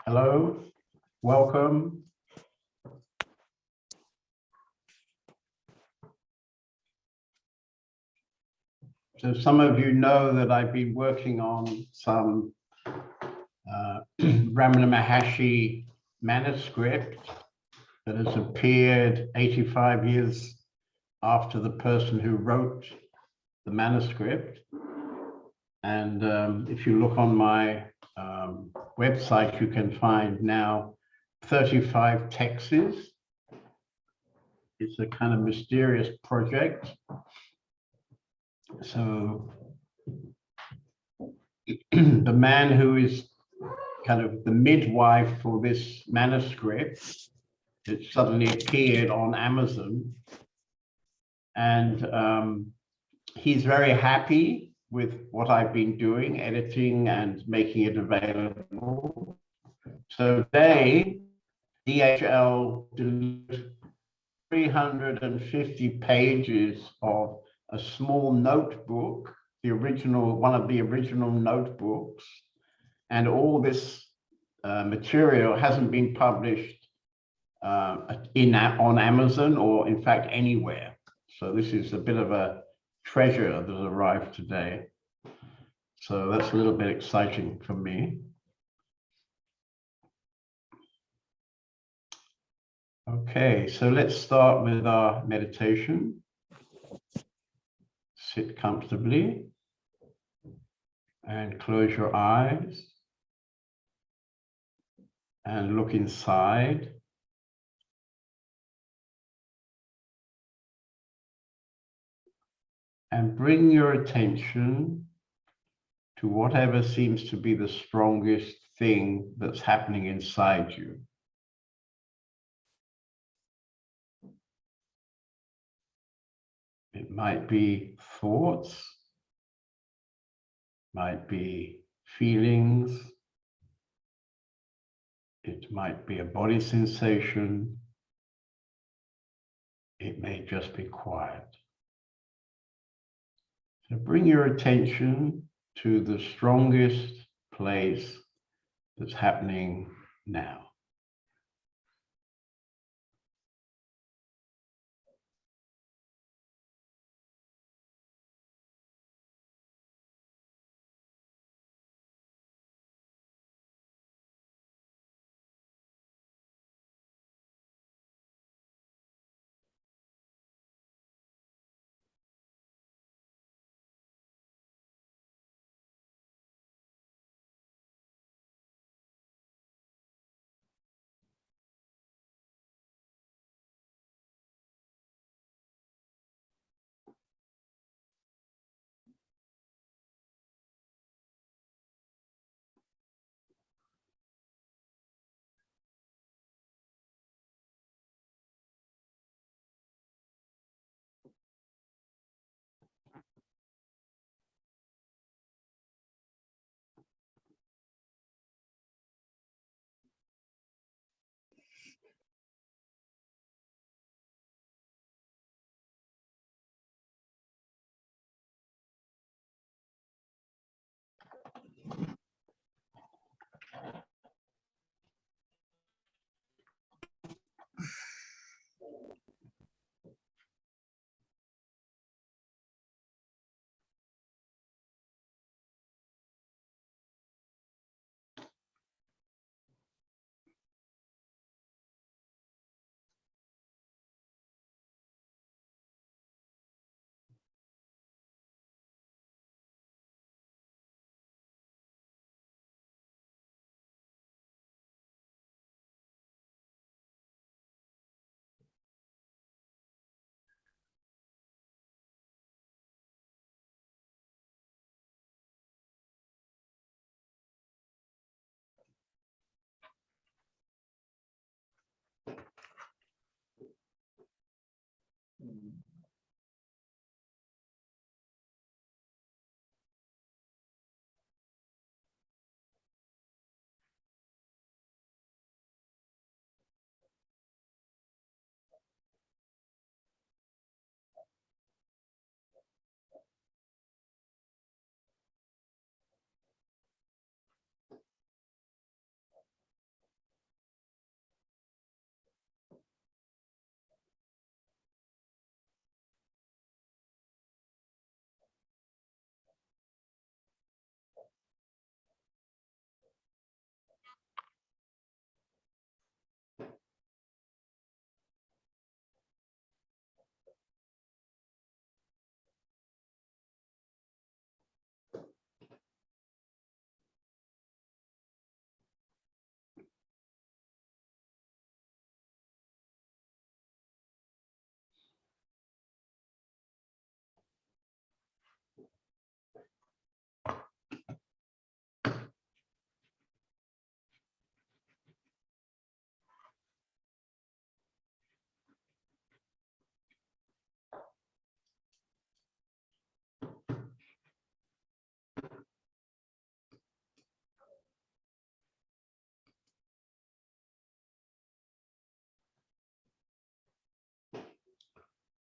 Hello, welcome. So some of you know that I've been working on some Ramana Maharshi manuscript that has appeared 85 years after the person who wrote the manuscript. And if you look on my website, you can find now 35 texts. It's a kind of mysterious project. So the man who is kind of the midwife for this manuscript, it suddenly appeared on Amazon, and he's very happy with what I've been doing, editing and making it available. So today, DHL delivered 350 pages of a small notebook, the original, one of the original notebooks, and all this material hasn't been published on Amazon or in fact anywhere. So this is a bit of a treasure that arrived today. So that's a little bit exciting for me. Okay, so let's start with our meditation. Sit comfortably and close your eyes and look inside. And bring your attention to whatever seems to be the strongest thing that's happening inside you. It might be thoughts, might be feelings, it might be a body sensation, it may just be quiet. So bring your attention to the strongest place that's happening now.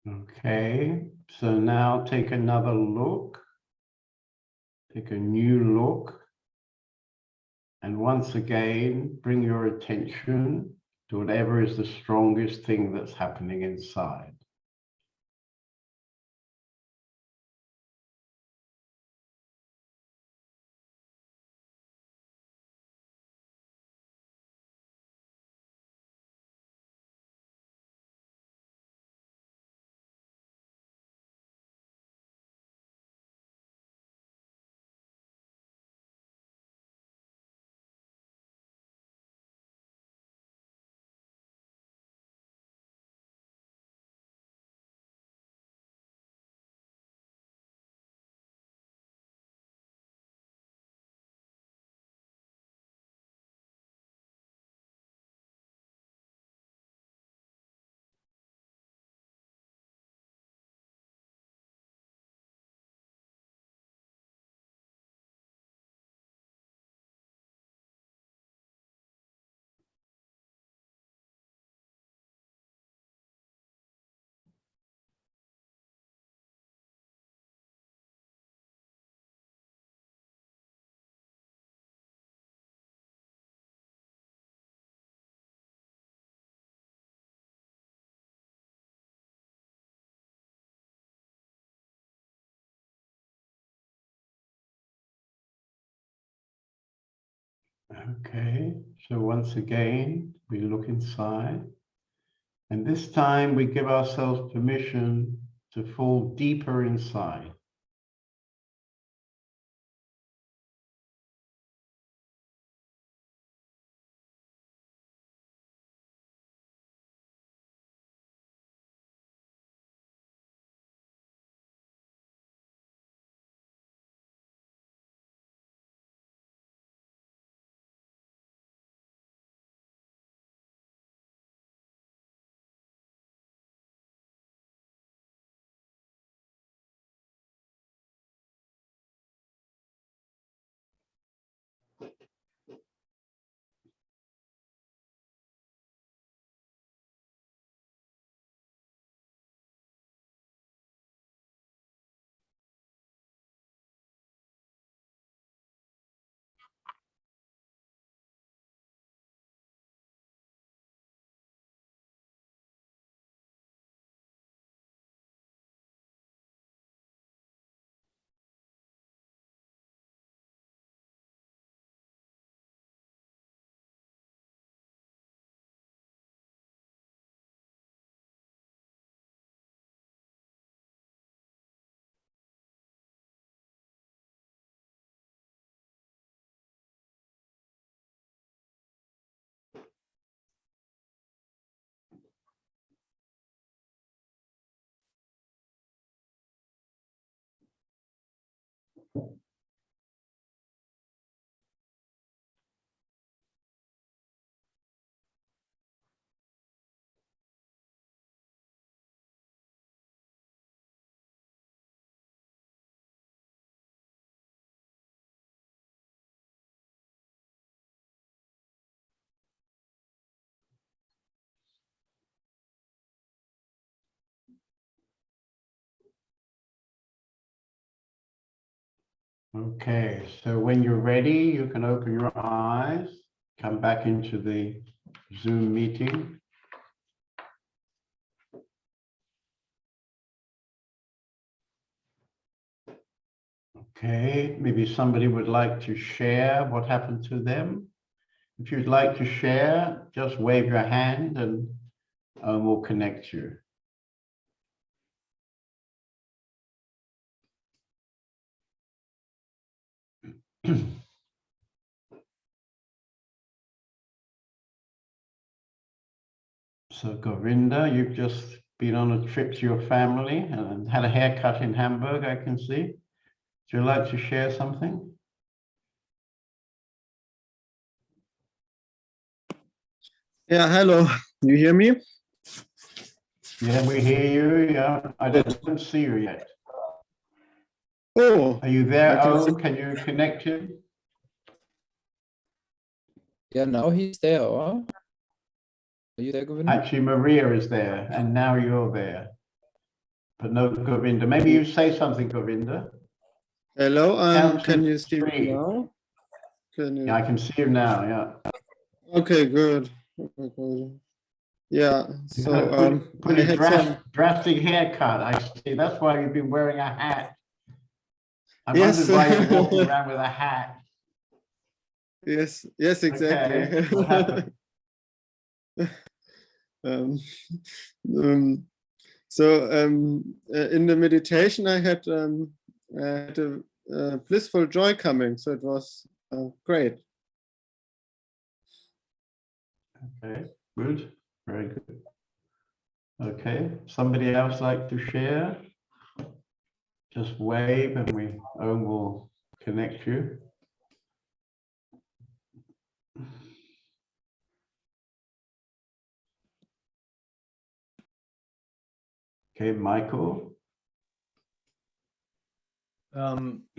Okay, so now take another look, take a new look, and once again, bring your attention to whatever is the strongest thing that's happening inside. Okay, so once again, we look inside, and this time we give ourselves permission to fall deeper inside. Okay, so when you're ready, you can open your eyes, come back into the Zoom meeting. Okay, maybe somebody would like to share what happened to them. If you'd like to share, just wave your hand and we'll connect you. So Govinda, you've just been on a trip to your family and had a haircut in Hamburg, I can see. Would you like to share something? Yeah, hello. You hear me? Yeah, we hear you. Yeah, I don't see you yet. Oh, Are you there? I can Oh, see. can you connect him? Yeah, now he's there, or? Are you there, Govinda? Actually, Maria is there, and now you're there. but no Govinda. Maybe you say something, Govinda. Hello, Count can to you see me 3. now? Can you? Yeah, I can see you now. Yeah. Okay, good. Okay, good. Yeah, You so had a pretty I had some. drastic haircut. I see. That's why you've been wearing a hat. I Yes. wondered why you're walking around with a hat. Yes, yes, exactly. Okay, what happened? Um, um, so in the meditation, I had a blissful joy coming. So it was great. Okay, good, very good. Okay, somebody else like to share? Just wave and Om will connect you. Okay, Michael.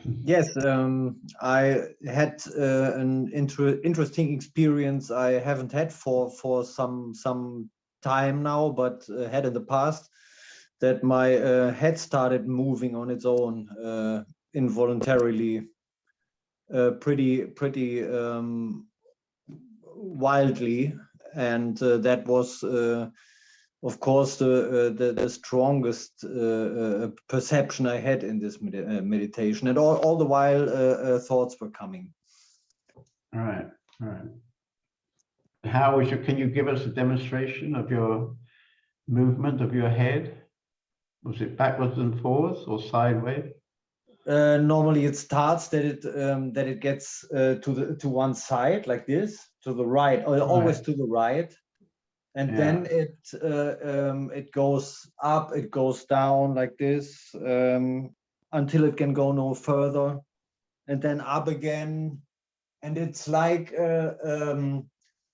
Yes, I had an interesting experience I haven't had for some time now, but had in the past, that my head started moving on its own involuntarily, pretty wildly, and that was of course the strongest perception I had in this meditation, and all the while thoughts were coming. All right, all right. How was can you give us a demonstration of your movement of your head? Was it backwards and forwards or sideways? Normally it starts that it gets to one side like this, to the right, or always Right. to the right, and then it goes up, it goes down like this, until it can go no further, and then up again, and it's like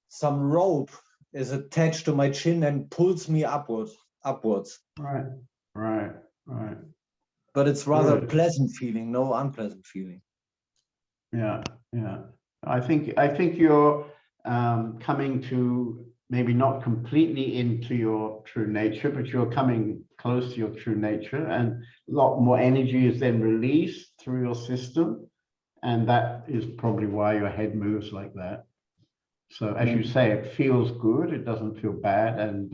some rope is attached to my chin and pulls me upwards. Right, right, right. But it's rather Good. pleasant feeling, no unpleasant feeling. Yeah, yeah. I think you're coming to maybe not completely into your true nature, but you're coming close to your true nature, and a lot more energy is then released through your system, and that is probably why your head moves like that. So as you say, it feels good, it doesn't feel bad, and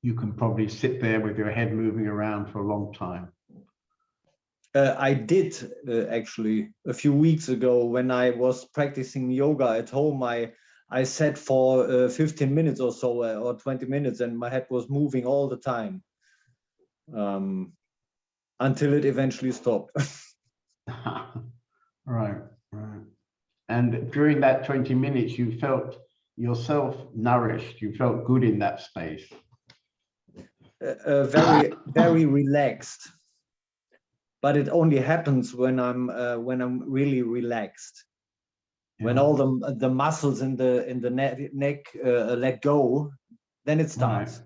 you can probably sit there with your head moving around for a long time. I did actually a few weeks ago when I was practicing yoga at home. I sat for 15 minutes or so, or 20 minutes, and my head was moving all the time, until it eventually stopped. Right, right. And during that 20 minutes, you felt yourself nourished. You felt good in that space. Very relaxed. But it only happens when I'm really relaxed. Yeah. When all the muscles in the neck let go, then it starts.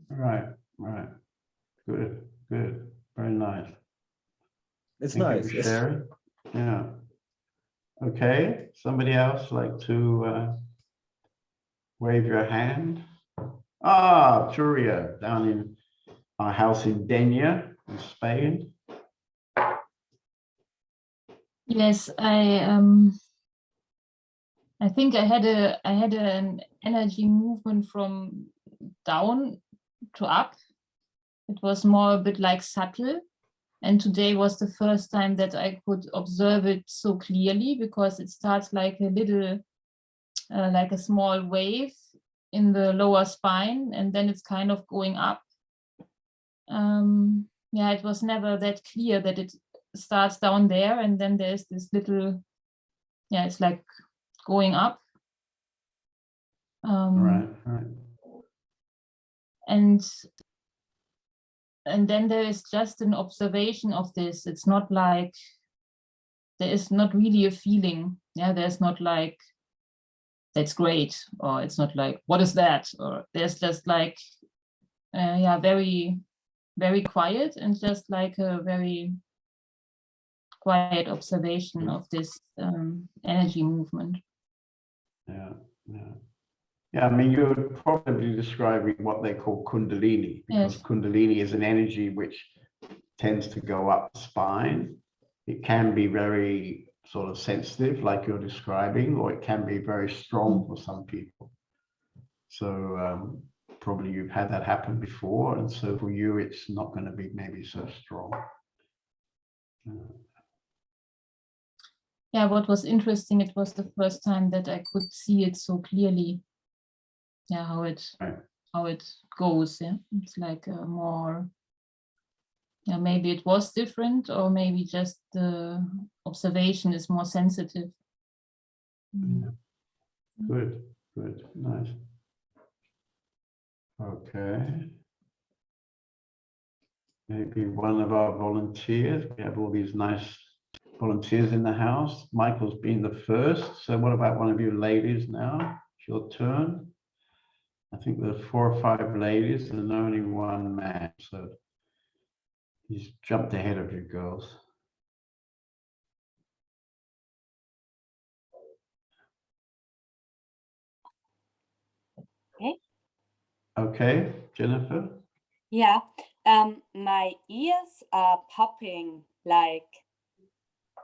Right, right. Good, good. Very nice. It's Thank nice. you for sharing. Yeah. Okay. Somebody else like to wave your hand? Ah, Turia, down in our house in Denia, in Spain. Yes, I think I had an energy movement from down to up. It was more a bit like subtle, and today was the first time that I could observe it so clearly, because it starts like a little like a small wave in the lower spine, and then it's kind of going up. Yeah, it was never that clear that it starts down there and then there's this little, yeah, it's like going up. Right. And then there is just an observation of this. It's not like, there is not really a feeling. Yeah, there's not like, that's great, or it's not like, what is that? Or there's just like, yeah, very, very quiet, and just like a very quiet observation of this energy movement. Yeah, yeah. Yeah, I mean, you're probably describing what they call Kundalini, because Yes. Kundalini is an energy which tends to go up the spine. It can be very sort of sensitive, like you're describing, or it can be very strong for some people. So probably you've had that happen before, and so for you, it's not going to be maybe so strong. Yeah, what was interesting, it was the first time that I could see it so clearly. Yeah, how it goes. Yeah, it's like a more. Yeah, maybe it was different, or maybe just the observation is more sensitive. Good, nice. Okay. Maybe one of our volunteers. We have all these nice volunteers in the house. Michael's been the first. So what about one of you ladies now? It's your turn. I think there's 4 or 5 ladies and only one man. So he's jumped ahead of you girls. Okay. Okay, Jennifer. Yeah. My ears are popping like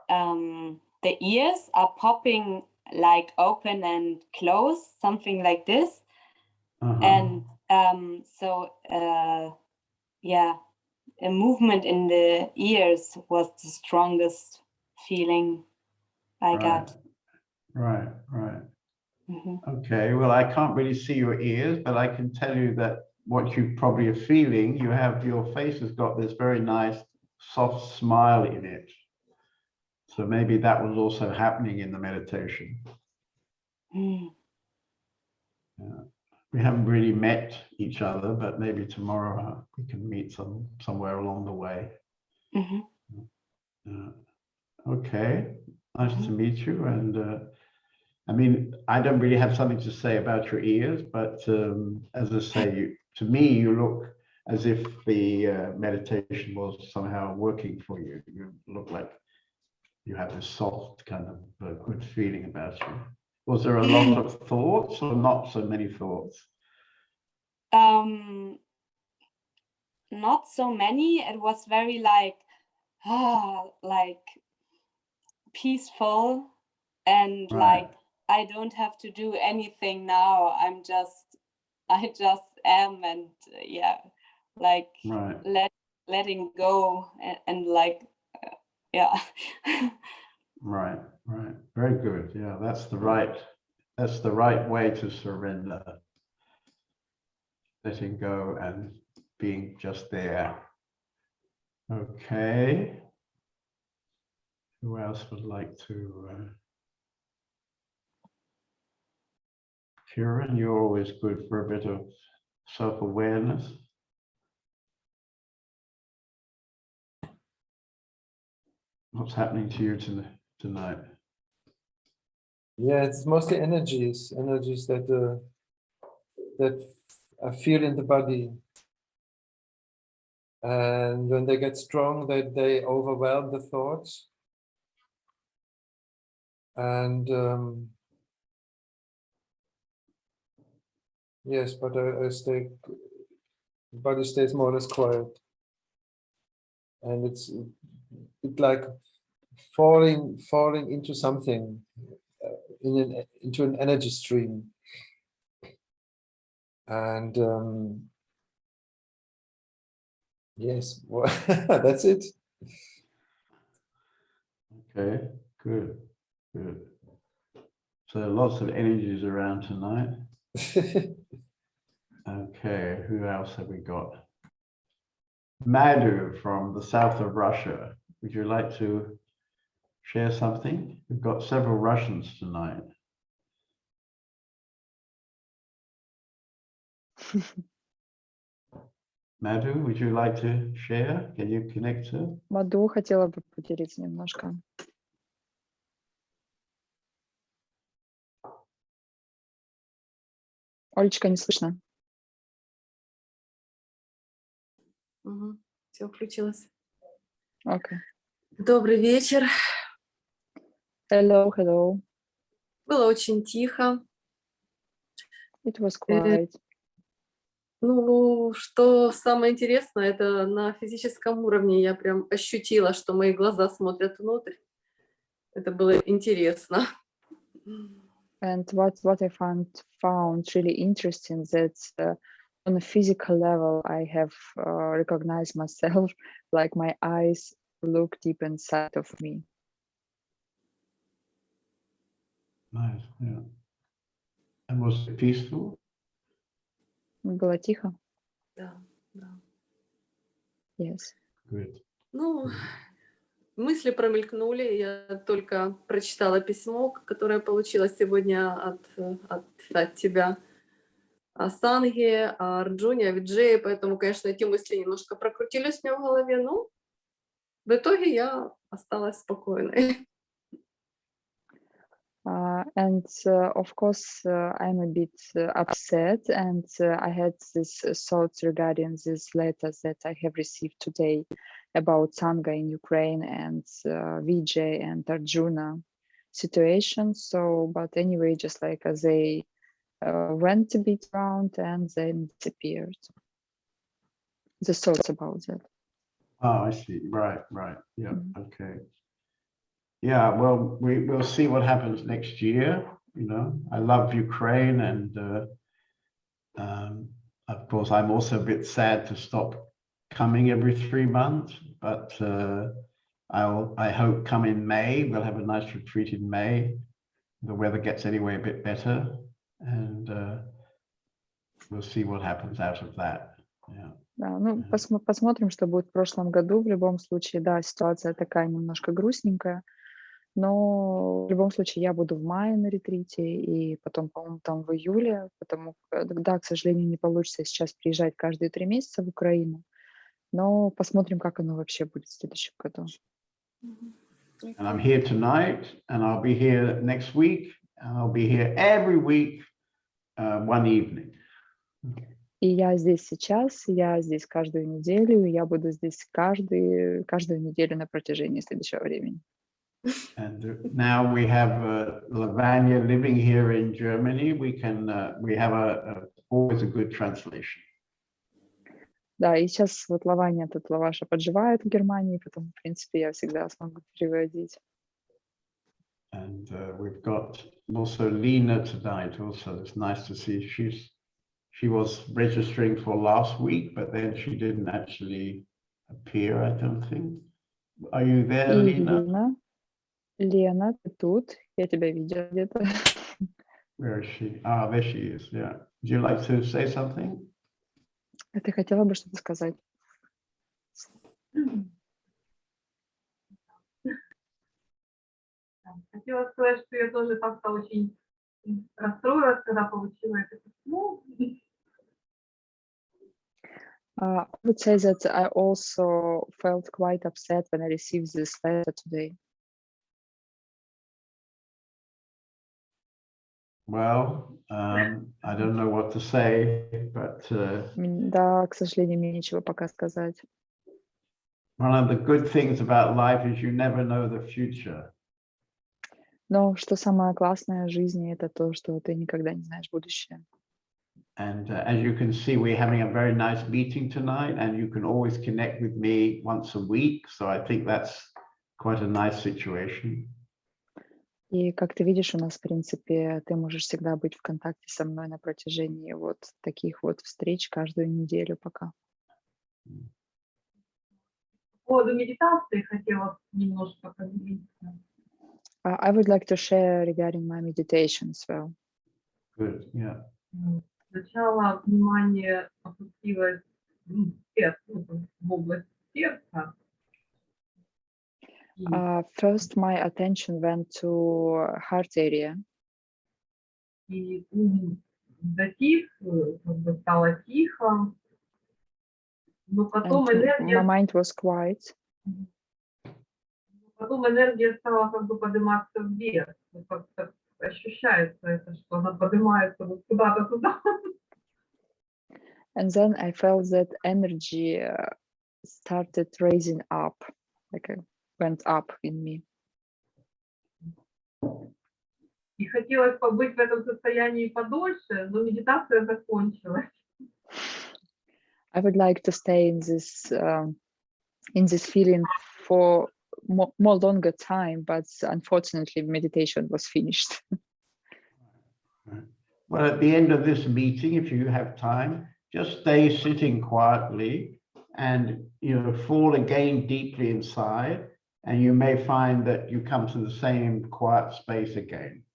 the ears are popping like open and close, something like this. And so yeah, a movement in the ears was the strongest feeling I got. Right. Mhm. Okay, well, I can't really see your ears, but I can tell you that what you probably are feeling, you have, your face has got this very nice soft smile in it. So maybe that was also happening in the meditation. Mm. Yeah. We haven't really met each other, but maybe tomorrow we can meet somewhere along the way. Mhm. Okay, nice to meet you. And I mean, I don't really have something to say about your ears, but as I say, to me, you look as if the meditation was somehow working for you. You look like you have this soft kind of good feeling about you. Was there a lot of thoughts or not so many thoughts? Not so many. It was very like peaceful and like I don't have to do anything now. I just am, and yeah, like letting go and like yeah. Right. Very good. Yeah, that's the right way to surrender. Letting go and being just there. Okay. Who else would like to? Kieran, you're always good for a bit of self-awareness. What's happening to you tonight? Yeah, it's mostly energies that I feel in the body. And when they get strong, they overwhelm the thoughts. And yes, but the body stays more or less quiet. And it's like falling into something, into an energy stream. And yes, well, that's it. Okay, good. So lots of energies around tonight. Okay, who else have we got? Madhu from the south of Russia. Would you like to share something? We've got several Russians tonight. Madhu, would you like to share? Can you connect to? Маду хотела бы поделиться немножко. Олечка, не слышно. Все включилось. Okay. Добрый вечер. Hello. Было очень тихо. It was quiet. Ну, что самое интересное, это на физическом уровне я прям ощутила, что мои глаза смотрят внутрь. Это было интересно. And what I found really interesting that on a physical level, I have recognized myself, like my eyes look deep inside of me. Nice, yeah. And was it peaceful? Было тихо? Да, да. Yes. Good. Ну, мысли промелькнули. Я только прочитала письмо, которое получила сегодня от тебя о Санге, о Арджуне, о Виджее, поэтому, конечно, эти мысли немножко прокрутились у меня в голове, но в итоге я осталась спокойной. And of course, I'm a bit upset, and I had this thoughts regarding these letters that I have received today about Sangha in Ukraine and Vijay and Arjuna situation. So, but anyway, just like they went a bit around and then disappeared. The thoughts about that. Oh, I see. Right, right. Yeah, okay. Yeah, well, we'll see what happens next year. You know, I love Ukraine, and of course, I'm also a bit sad to stop coming every 3 months, but I hope come in May, we'll have a nice retreat in May. The weather gets anyway a bit better, and we'll see what happens out of that. Yeah. Да, ну, посмотрим, что будет в прошлом году. В любом случае, да, ситуация такая немножко грустненькая, но в любом случае я буду в мае на ретрите, и потом, по-моему, там в июле, потому да, к сожалению, не получится сейчас приезжать каждые 3 месяца в Украину, но посмотрим, как оно вообще будет в следующем году. And I'm here tonight, and I'll be here next week, and I'll be here every week, one evening. И я здесь сейчас, я здесь каждую неделю, и я буду здесь каждую неделю на протяжении следующего времени. And now we have Lavanya living here in Germany. We have always a good translation. Да, и сейчас вот Лаваня, тут Лаваша подживает в Германии, поэтому, в принципе, я всегда смогу переводить. And we've got also Lena tonight also. It's nice to see. She was registering for last week, but then she didn't actually appear, I don't think. Are you there, И Lena? Лена, ты тут? Я тебя видела где-то. Where is she? Ah, there she is. Yeah. Would you like to say something? А ты хотела бы что-то сказать? Хотела сказать, что я тоже как-то очень расстроилась, когда получила это письмо. I would say that I also felt quite upset when I received this letter today. Well, I don't know what to say, but Да, к сожалению, мне нечего пока сказать. one of the good things about life is you never know the future. Но что самое классное в жизни, это то, что ты никогда не знаешь будущее. And as you can see, we're having a very nice meeting tonight, and you can always connect with me once a week. So I think that's quite a nice situation. И как ты видишь, у нас, в принципе, ты можешь всегда быть в контакте со мной на протяжении вот таких вот встреч каждую неделю пока. По поводу медитации хотела немножко поделиться. I would like to share regarding my meditation as well. Good, yeah. Сначала внимание опустилось в сердце, в область сердца. First, my attention went to heart area. И затих, как бы стало тихо. Но потом And энергия... my mind was quiet. Потом энергия стала как бы подниматься вверх. Как-то ощущается это, что она поднимается вот куда-то туда. And then I felt that energy started raising up, like it went up in me. И хотелось побыть в этом состоянии подольше, но медитация закончилась. I would like to stay in this feeling for more longer time, but unfortunately meditation was finished. Well, at the end of this meeting, if you have time, just stay sitting quietly and fall again deeply inside, and you may find that you come to the same quiet space again.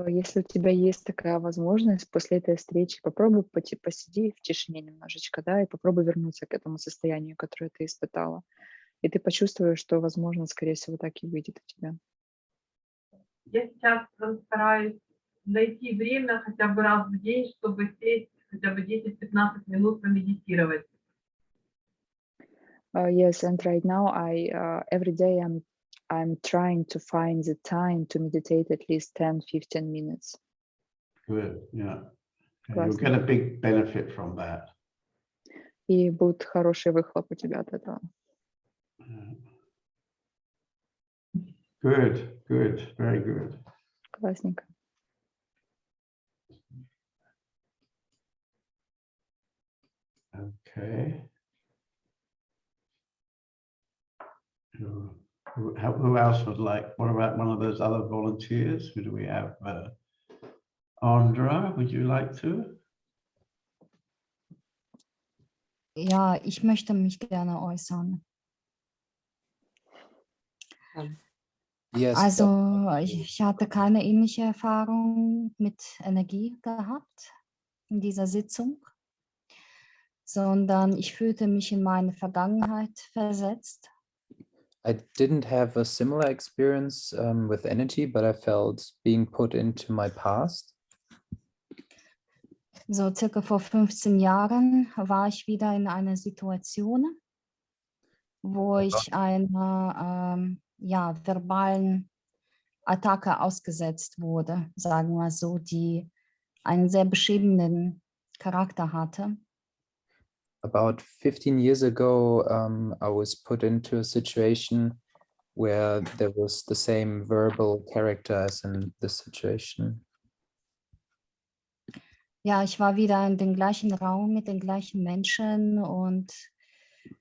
Если у тебя есть такая возможность, после этой встречи попробуй посиди в тишине немножечко, да, и попробуй вернуться к этому состоянию, которое ты испытала. И ты почувствуешь, что, возможно, скорее всего, так и выйдет у тебя. Я сейчас стараюсь найти время хотя бы раз в день, чтобы сесть хотя бы 10-15 минут помедитировать. Yes, and right now every day I'm trying to find the time to meditate at least 10-15 minutes. Good, yeah. And you'll Классно. get a big benefit from that. И будет хороший выхлоп у тебя от этого. Good, good, very good. Классненько. Okay. Who else would like? What about one of those other volunteers? Who do we have? Andra, would you like to? Ja, ich möchte mich gerne äußern. Yes. Also ich hatte keine ähnliche Erfahrung mit Energie gehabt in dieser Sitzung, sondern ich fühlte mich in meine Vergangenheit versetzt. I didn't have a similar experience with energy, but I felt being put into my past. So circa vor 15 Jahren war ich wieder in einer Situation, wo ich einer verbalen Attacke ausgesetzt wurde, sagen wir so, die einen sehr beschämenden Charakter hatte. About 15 years ago, I was put into a situation where there was the same verbal character as in this situation. Ja, ich war wieder in dem gleichen Raum mit den gleichen Menschen und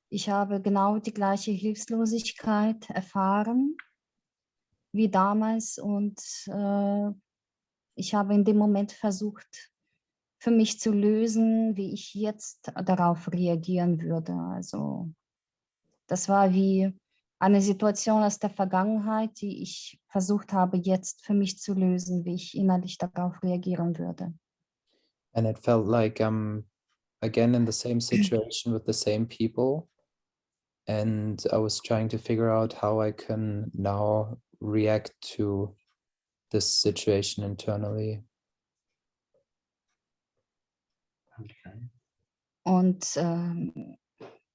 ich habe genau die gleiche Hilflosigkeit erfahren wie damals und ich habe in dem Moment versucht, für mich zu lösen, wie ich jetzt darauf reagieren würde. Also das war wie eine Situation aus der Vergangenheit, die ich versucht habe, jetzt für mich zu lösen, wie ich innerlich darauf reagieren würde. And it felt like I'm again in the same situation with the same people. And I was trying to figure out how I can now react to this situation internally. Okay. Und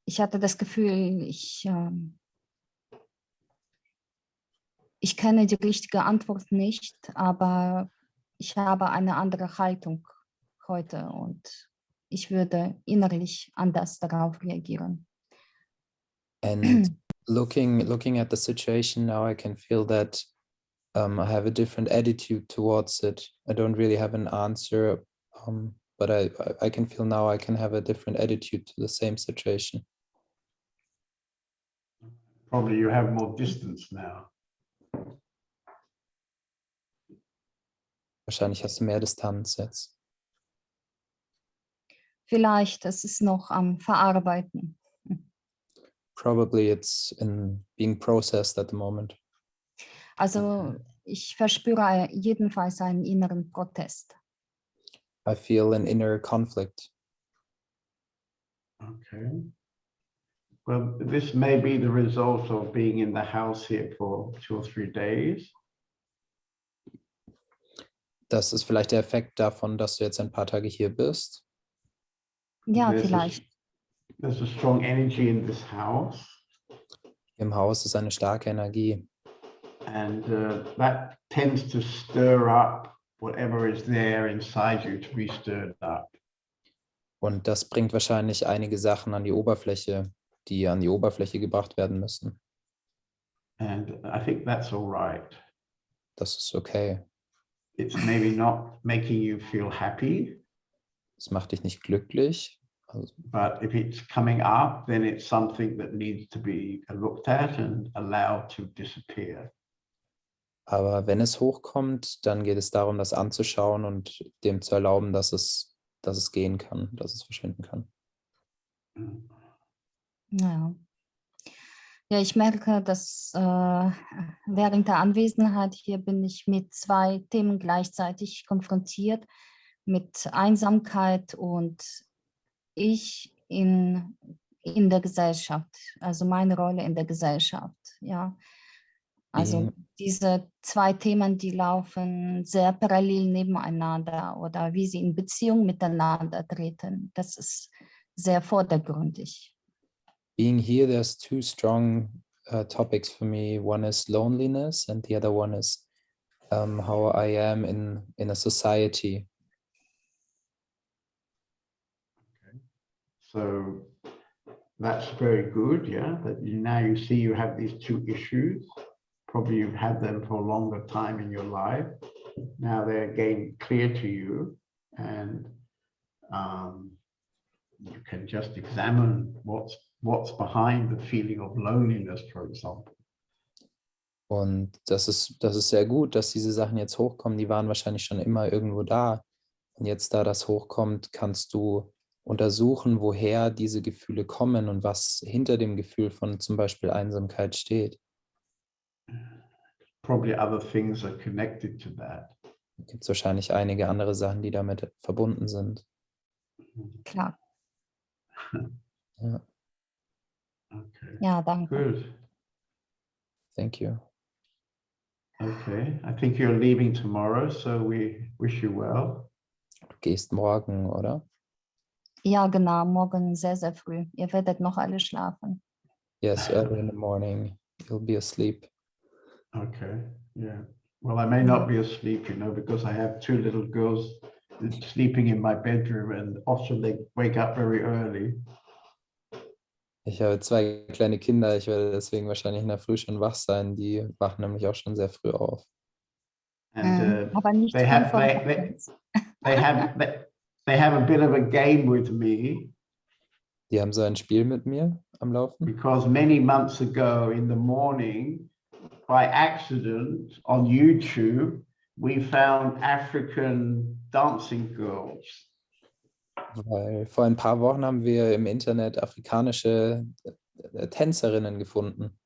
ich hatte das Gefühl, ich kenne die richtige Antwort nicht, aber ich habe eine andere Haltung heute und ich würde innerlich anders darauf reagieren. And looking at the situation now, I can feel that I have a different attitude towards it. I don't really have an answer, but I can feel now I can have a different attitude to the same situation. Probably you have more distance now. Wahrscheinlich hast du mehr Distanz jetzt. Vielleicht ist es noch am Verarbeiten. Probably it's in being processed at the moment. Also ich verspüre jedenfalls einen inneren Protest. I feel an inner conflict. Okay. Well, this may be the result of being in the house here for 2 or 3 days. Das ist vielleicht der Effekt davon, dass du jetzt ein paar Tage hier bist. Ja, vielleicht. There's a strong energy in this house. Im Haus ist eine starke Energie. And that tends to stir up whatever is there inside you to be stirred up. Und das bringt wahrscheinlich einige Sachen an die Oberfläche, die an die Oberfläche gebracht werden müssen. And I think that's all right. das ist okay. It's maybe not making you feel happy, Es macht dich nicht glücklich. Also, but if it's coming up, then it's something that needs to be looked at and allowed to disappear. aber wenn es hochkommt, dann geht es darum, das anzuschauen und dem zu erlauben, dass es gehen kann, dass es verschwinden kann. Ja. Ja, ich merke, dass während der Anwesenheit hier bin ich mit zwei Themen gleichzeitig konfrontiert, mit Einsamkeit und ich in der Gesellschaft, also meine Rolle in der Gesellschaft, ja. Also diese zwei Themen, die laufen sehr parallel nebeneinander oder wie sie in Beziehung miteinander treten. Das ist sehr vordergründig. Being here, there's two strong topics for me. One is loneliness, and the other one is how I am in a society. So that's very good, yeah, that now you see you have these two issues. Probably you've had them for a longer time in your life. Now they're again clear to you, and you can just examine what's behind the feeling of loneliness, for example. Und das ist sehr gut, dass diese Sachen jetzt hochkommen. Die waren wahrscheinlich schon immer irgendwo da. Und jetzt, da das hochkommt, kannst du untersuchen, woher diese Gefühle kommen und was hinter dem Gefühl von zum Beispiel Einsamkeit steht. Probably other things are connected to that. Es gibt wahrscheinlich einige andere Sachen, die damit verbunden sind. Klar. Ja. Okay. Ja, danke. Good. Thank you. Okay. I think you're leaving tomorrow, so we wish you well. Du gehst morgen, oder? Ja, genau, morgen sehr, sehr früh. Ihr werdet noch alle schlafen. Yes, early in the morning. You'll be asleep. Okay. Yeah. Well, I may not be asleep, you know, because I have two little girls sleeping in my bedroom, and often they wake up very early. Ich habe zwei kleine Kinder. Ich werde deswegen wahrscheinlich in der Früh schon wach sein. Die wachen nämlich auch schon sehr früh auf. And Aber nicht they have a bit of a game with me. Die haben so ein Spiel mit mir am Laufen. Because many months ago in the morning, by accident on YouTube, we found African dancing girls. Weil vor ein paar Wochen haben wir im Internet afrikanische Tänzerinnen gefunden.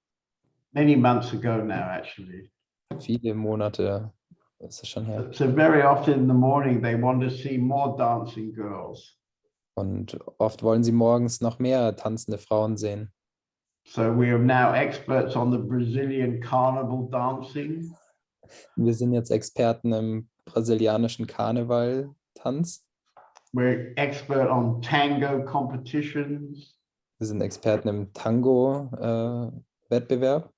Many months ago now, actually. Viele Monate ist es schon her. So very often in the morning, they want to see more dancing girls. Und oft wollen sie morgens noch mehr tanzende Frauen sehen. So we are now experts on the Brazilian carnival dancing. Wir sind jetzt Experten im brasilianischen Karneval-Tanz. We're expert on tango competitions. Wir sind Experten im Tango-Wettbewerb.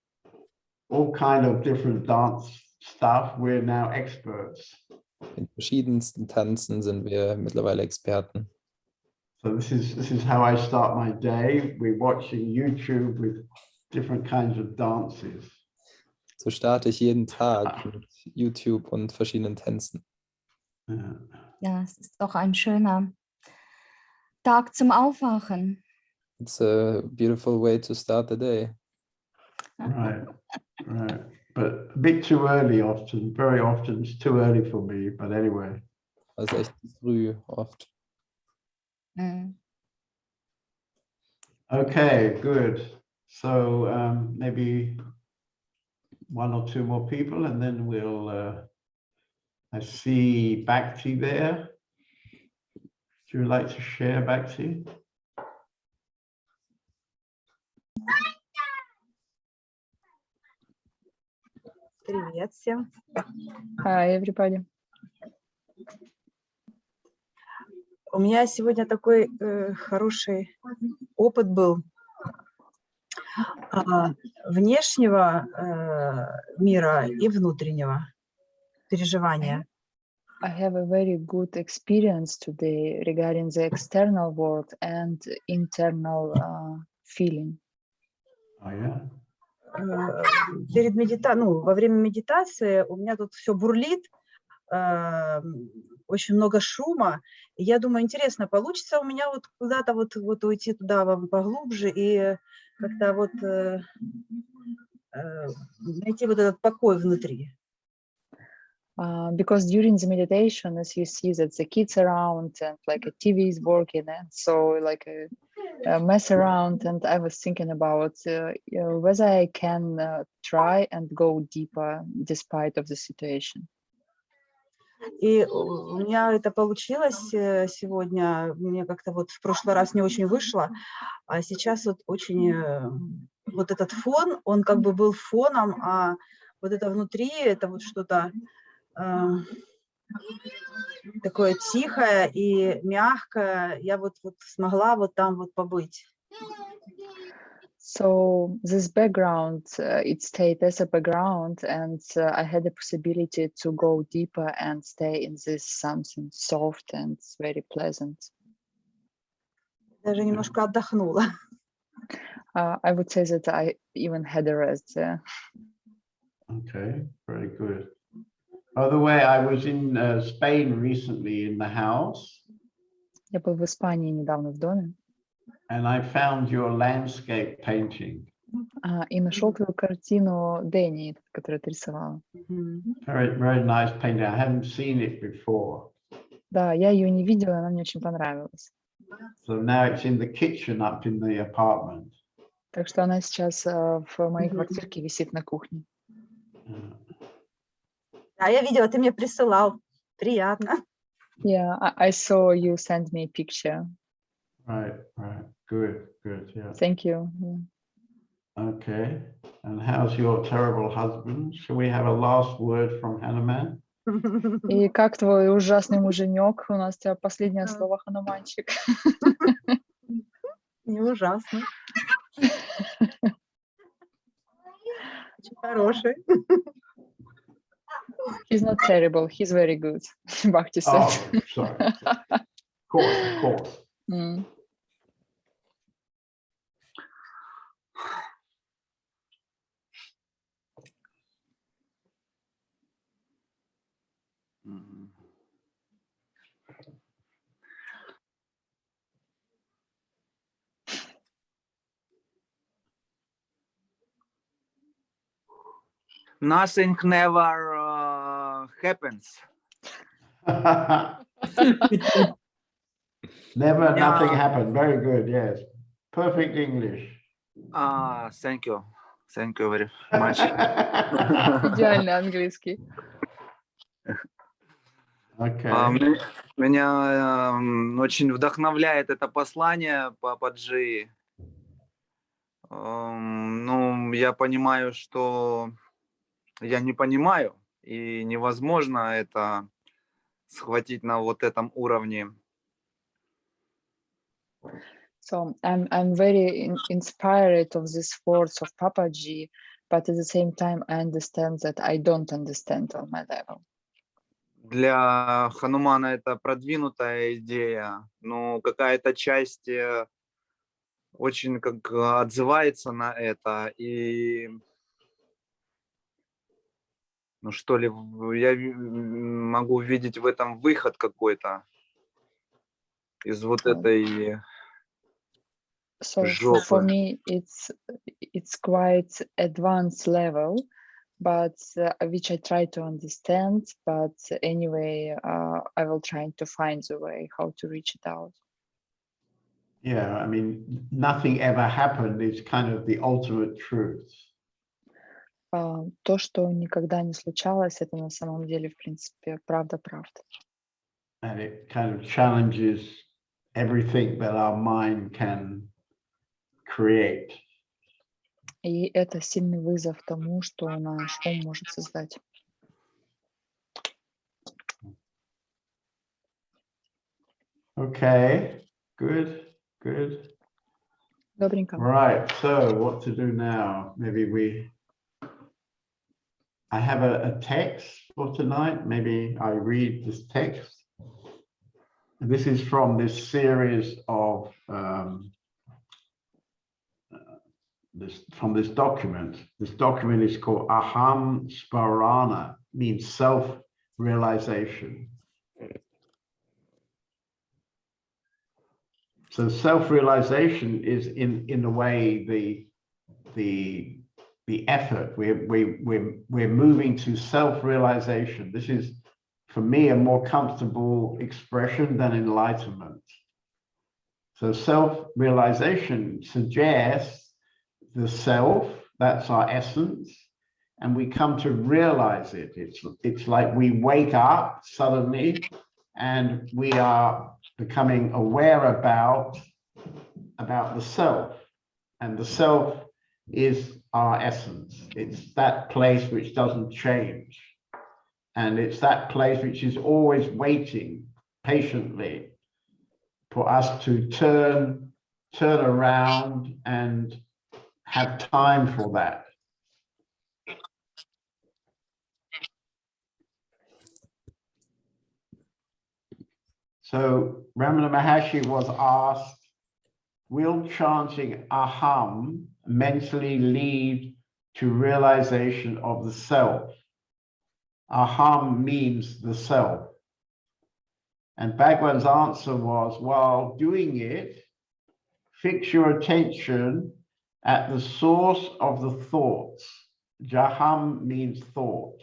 All kind of different dance stuff. We're now experts. In verschiedensten Tanzen sind wir mittlerweile Experten. So this is how I start my day. We're watching YouTube with different kinds of dances. So starte ich jeden Tag mit YouTube und verschiedenen Tänzen. Yeah. Ja, es ist doch ein schöner Tag zum Aufwachen. It's a beautiful way to start the day. Right, right. But a bit too early often. Very often it's too early for me. But anyway. Also echt früh oft. Okay, good. So maybe one or two more people, and then we'll. I see Bhakti there. Would you like to share, Bhakti? Привет всем. Hi, everybody. У меня сегодня такой хороший опыт был внешнего мира и внутреннего переживания. I have a very good experience today regarding the external world and internal feeling. Oh yeah. во время медитации у меня тут все бурлит, очень много шума. И я думаю, интересно, получится у меня вот куда-то вот уйти туда поглубже и как-то вот найти вот этот покой внутри. Because during the meditation, as you see that the kids around and like a TV is working and so like a mess around, and I was thinking about whether I can try and go deeper despite of the situation. И у меня это получилось сегодня, мне как-то вот в прошлый раз не очень вышло, а сейчас вот очень вот этот фон, он как бы был фоном, а вот это внутри, это вот что-то такое тихое и мягкое, я вот смогла вот там вот побыть. So this background, it stayed as a background, and I had the possibility to go deeper and stay in this something soft and very pleasant. Даже немножко отдохнула. I would say that I even had a rest there. Okay, very good. By the way, I was in Spain recently in the house. Я был в Испании недавно в доме. And I found your landscape painting. И нашел твою картину Дэнни, которую ты рисовала. Very, very nice painting. I haven't seen it before. Да, я ее не видела, она мне очень понравилась. So now it's in the kitchen up in the apartment. Так что она сейчас в моей квартирке висит на кухне. А я видела, ты мне присылал. Приятно. Yeah, I saw you send me a picture. Right. Good, yeah. Thank you. Yeah. Okay. And how's your terrible husband? Shall we have a last word from Hanuman? И как твой ужасный муженек? У нас у тебя последнее слово, Хануманчик. Не ужасно. Очень хороший. He's not terrible, he's very good. Bhakti said. Oh, sorry. Of course. Mm. Nothing never happens. Never, nothing happened. Very good, yes. Perfect English. Thank you. Thank you very much. Идеальный английский. Okay. Меня очень вдохновляет это послание Пападжи. Ну, я понимаю, что я не понимаю, и невозможно это схватить на вот этом уровне. So I'm very inspired of these words of Papaji, but at the same time I understand that I don't understand on my level. Для Ханумана это продвинутая идея, но какая-то часть очень как отзывается на это, и ну что ли, я могу видеть в этом выход какой-то из вот этой So for me it's quite advanced level, but which I try to understand, but anyway I will try to find the way how to reach it out. Yeah, I mean, nothing ever happened is kind of the ultimate truth. То, что никогда не случалось, это на самом деле, в принципе, правда. And it kind of challenges everything that our mind can create. И это сильный вызов тому, что наш ум может создать. Okay, good. Добренько. Right, so what to do now? Maybe I have a text for tonight. Maybe I read this text. This is from this series of from this document. This document is called Aham Sparana, means self-realization. So self-realization is in a way the effort. We're moving to self-realization. This is, for me, a more comfortable expression than enlightenment. So self-realization suggests the self, that's our essence, and we come to realize it. It's like we wake up suddenly and we are becoming aware about the self, and the self is our essence. It's that place which doesn't change, and it's that place which is always waiting patiently for us to turn around and have time for that. So Ramana Maharshi was asked, will chanting Aham mentally lead to realization of the self? Aham means the self. And Bhagwan's answer was, while doing it, fix your attention at the source of the thoughts. Jaham means thought.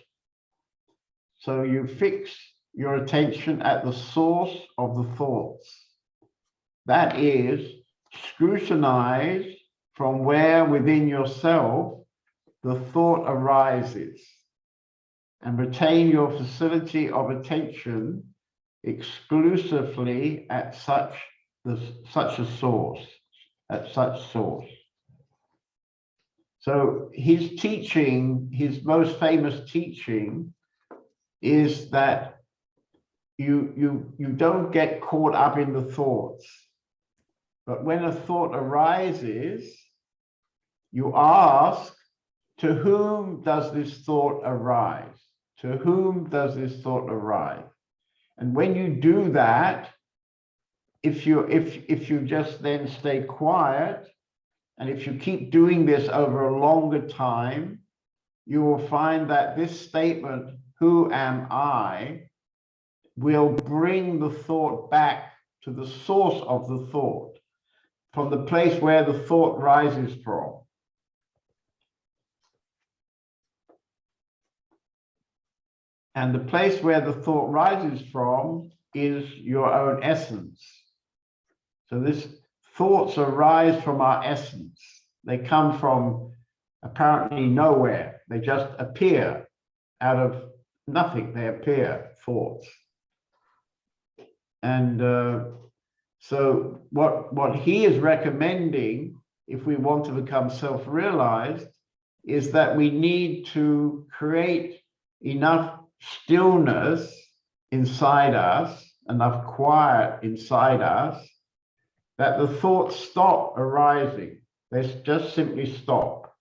So you fix your attention at the source of the thoughts. That is, scrutinize from where within yourself the thought arises, and retain your facility of attention exclusively at such a source, at such source. So his teaching, his most famous teaching, is that you don't get caught up in the thoughts, but when a thought arises, you ask, to whom does this thought arise? To whom does this thought arise? And when you do that, if you just then stay quiet, and if you keep doing this over a longer time, you will find that this statement, who am I, will bring the thought back to the source of the thought, from the place where the thought rises from. And the place where the thought rises from is your own essence. So these thoughts arise from our essence. They come from apparently nowhere. They just appear out of nothing. They appear, thoughts. And so what he is recommending, if we want to become self-realized, is that we need to create enough stillness inside us, enough quiet inside us, that the thoughts stop arising. They just simply stop.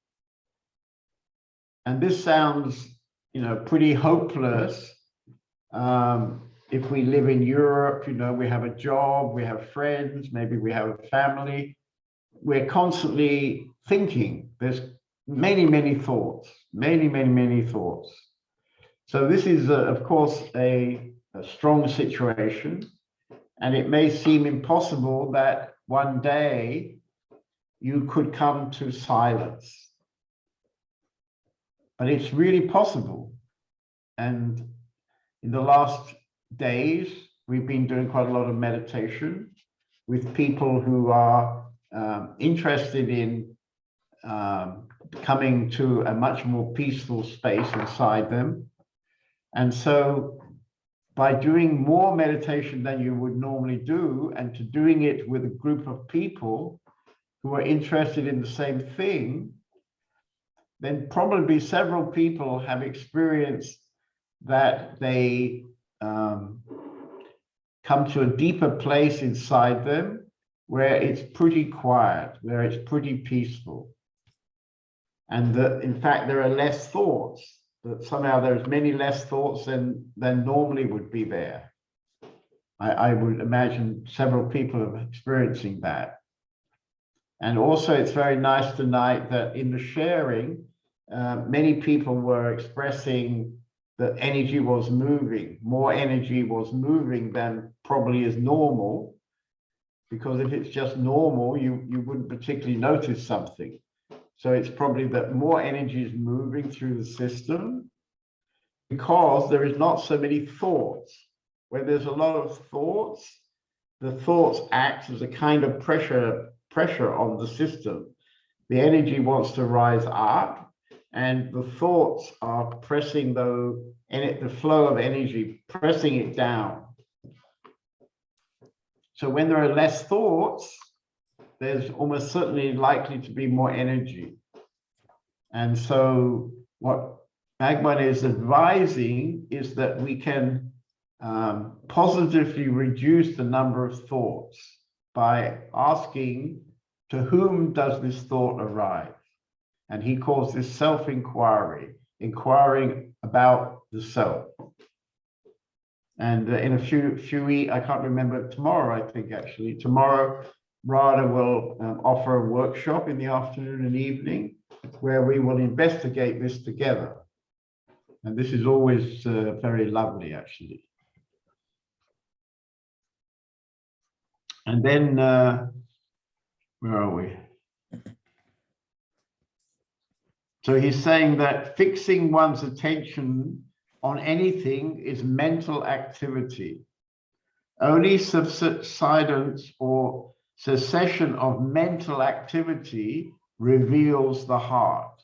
And this sounds, pretty hopeless. If we live in Europe, we have a job, we have friends, maybe we have a family. We're constantly thinking. There's many thoughts, many thoughts. So this is, of course, a strong situation, and it may seem impossible that one day you could come to silence. But it's really possible. And in the last days, we've been doing quite a lot of meditation with people who are interested in coming to a much more peaceful space inside them. And so by doing more meditation than you would normally do, and to doing it with a group of people who are interested in the same thing, then probably several people have experienced that they come to a deeper place inside them where it's pretty quiet, where it's pretty peaceful. And that, in fact, there are less thoughts, that somehow there's many less thoughts than normally would be there. I would imagine several people are experiencing that. And also it's very nice tonight that in the sharing, many people were expressing that energy was moving, more energy was moving than probably is normal, because if it's just normal, you wouldn't particularly notice something. So it's probably that more energy is moving through the system because there is not so many thoughts. Where there's a lot of thoughts, the thoughts act as a kind of pressure on the system. The energy wants to rise up, and the thoughts are pressing the flow of energy, pressing it down. So when there are less thoughts, there's almost certainly likely to be more energy. And so what Bhagwan is advising is that we can positively reduce the number of thoughts by asking, to whom does this thought arrive? And he calls this self-enquiry, inquiring about the self. And in a few weeks, I can't remember, tomorrow, I think actually, tomorrow, Radha will offer a workshop in the afternoon and evening where we will investigate this together. And this is always very lovely, actually. And then, where are we? So he's saying that fixing one's attention on anything is mental activity. Only subsidence or cessation of mental activity reveals the heart.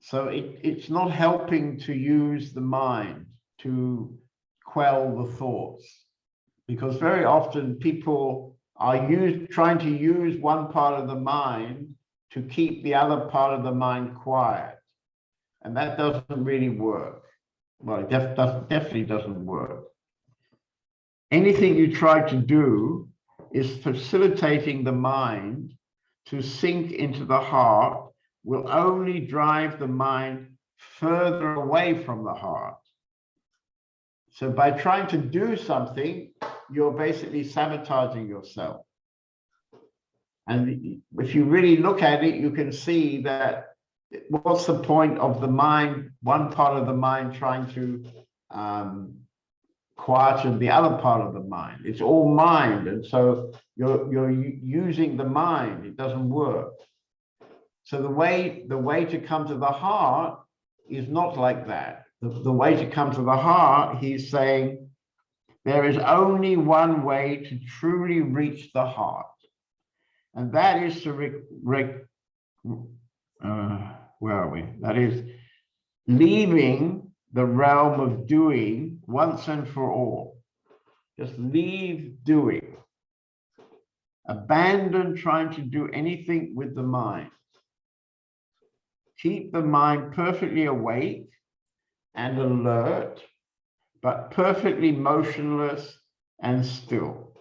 So it's not helping to use the mind to quell the thoughts, because very often people are trying to use one part of the mind to keep the other part of the mind quiet. And that doesn't really work. Well, it definitely doesn't work. Anything you try to do is facilitating the mind to sink into the heart will only drive the mind further away from the heart. So by trying to do something, you're basically sabotaging yourself. And if you really look at it, you can see that what's the point of the mind, one part of the mind trying to quieten the other part of the mind? It's all mind, and so you're using the mind. It doesn't work. So the way to come to the heart is not like that. The way to come to the heart, he's saying, there is only one way to truly reach the heart, and that is to where are we? That is leaving the realm of doing once and for all. Just leave doing. Abandon trying to do anything with the mind. Keep the mind perfectly awake and alert, but perfectly motionless and still.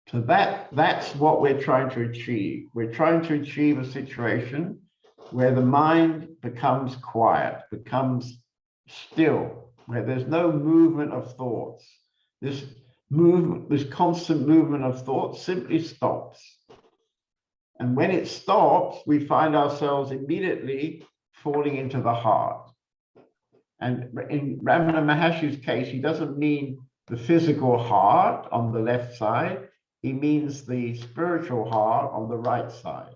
So that's what we're trying to achieve. We're trying to achieve a situation where the mind becomes quiet, becomes still, where there's no movement of thoughts. This constant movement of thoughts simply stops. And when it stops, we find ourselves immediately falling into the heart. And in Ramana Maharshi's case, he doesn't mean the physical heart on the left side. He means the spiritual heart on the right side.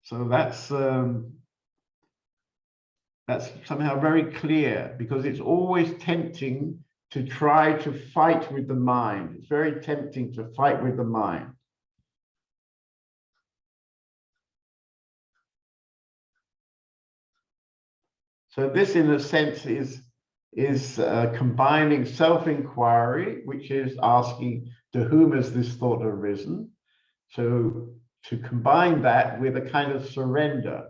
So that's somehow very clear, because it's always tempting to try to fight with the mind. It's very tempting to fight with the mind. So this, in a sense, is combining self-enquiry, which is asking, to whom has this thought arisen? So to combine that with a kind of surrender.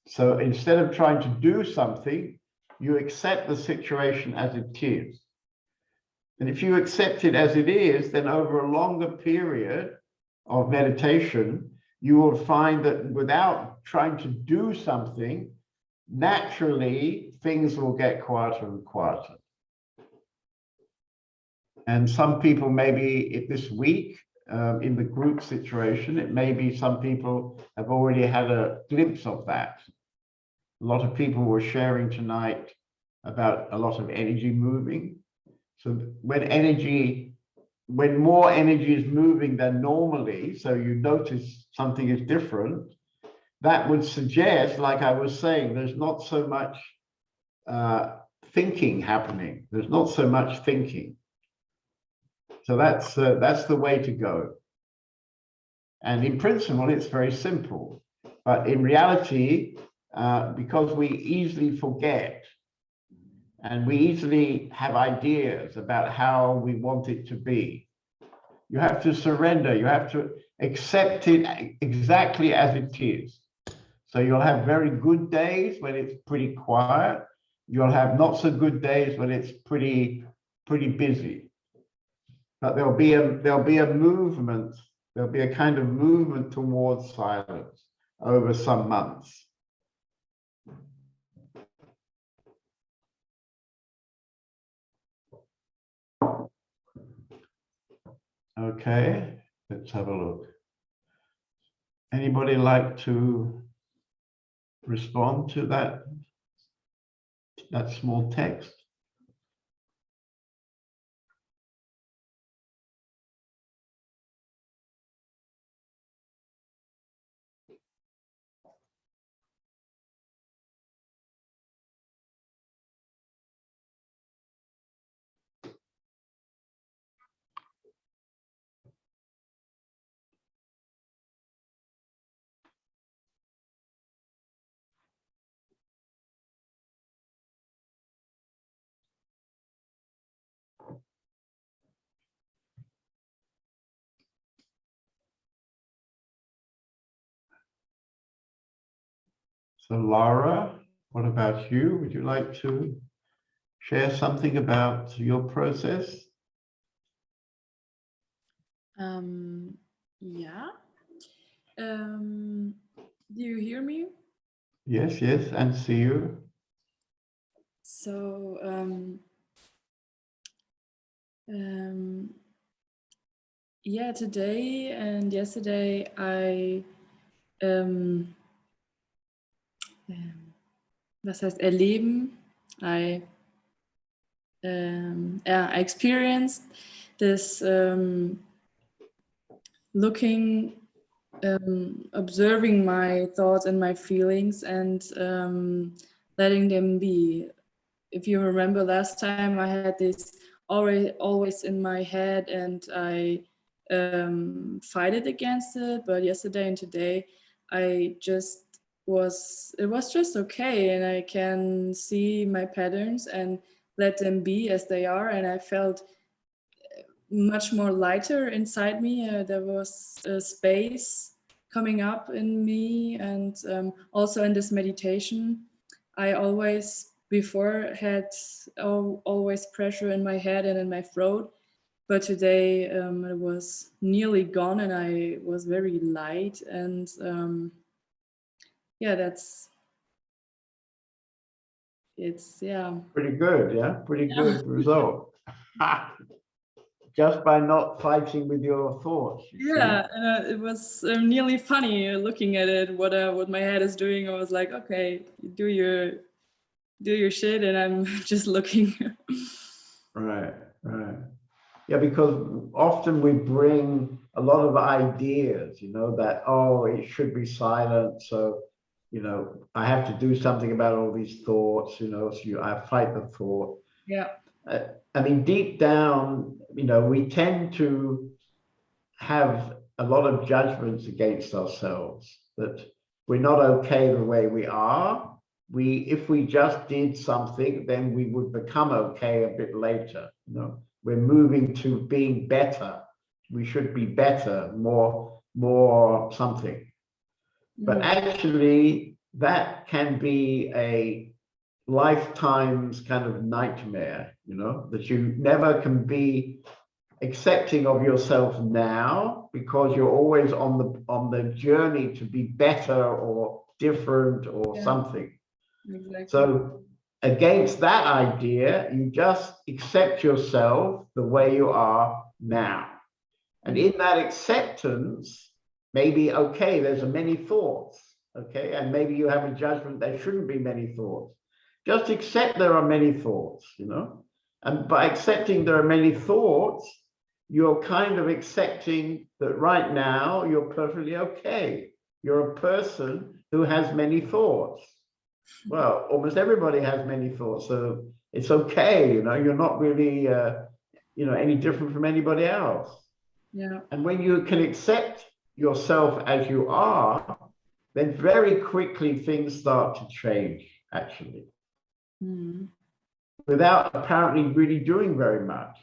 So instead of trying to do something, you accept the situation as it is. And if you accept it as it is, then over a longer period of meditation, you will find that without trying to do something, naturally things will get quieter and quieter. And some people maybe this week, in the group situation, it may be some people have already had a glimpse of that. A lot of people were sharing tonight about a lot of energy moving. So when more energy is moving than normally, so you notice something is different, that would suggest, like I was saying, there's not so much thinking happening. There's not so much thinking. So that's the way to go. And in principle, it's very simple. But in reality, because we easily forget and we easily have ideas about how we want it to be, you have to surrender. You have to accept it exactly as it is. So you'll have very good days when it's pretty quiet. You'll have not so good days when it's pretty busy. But there'll be a movement. There'll be a kind of movement towards silence over some months. Okay, let's have a look. Anybody like to respond to that small text? So Lara, what about you? Would you like to share something about your process? Yeah. Do you hear me? Yes, and see you. So, yeah, today and yesterday I was heißt erleben? I experienced this looking, observing my thoughts and my feelings and letting them be. If you remember last time, I had this always in my head and I fighted against it, but yesterday and today it was just okay, and I can see my patterns and let them be as they are, and I felt much more lighter inside me. There was a space coming up in me, and also in this meditation I always before had always pressure in my head and in my throat, but today it was nearly gone and I was very light, and yeah, yeah, pretty good. Yeah, pretty good result. Just by not fighting with your thoughts. Yeah, and it was nearly funny looking at it. What my head is doing. I was like, okay, do your shit, and I'm just looking. Right. Yeah, because often we bring a lot of ideas, that, oh, it should be silent. So, I have to do something about all these thoughts, so I fight the thought. Yeah. I mean, deep down, we tend to have a lot of judgments against ourselves, that we're not okay the way we are. If we just did something, then we would become okay a bit later. We're moving to being better. We should be better, more something. But actually, that can be a lifetime's kind of nightmare, that you never can be accepting of yourself now, because you're always on the journey to be better or different or something. Exactly. So against that idea, you just accept yourself the way you are now. And in that acceptance, maybe, okay, there's many thoughts, okay? And maybe you have a judgment there shouldn't be many thoughts. Just accept there are many thoughts, you know? And by accepting there are many thoughts, you're kind of accepting that right now you're perfectly okay. You're a person who has many thoughts. Well, almost everybody has many thoughts, so it's okay, you know, you're not really, you know, any different from anybody else. Yeah. And when you can accept yourself as you are, then very quickly things start to change, actually, without apparently really doing very much.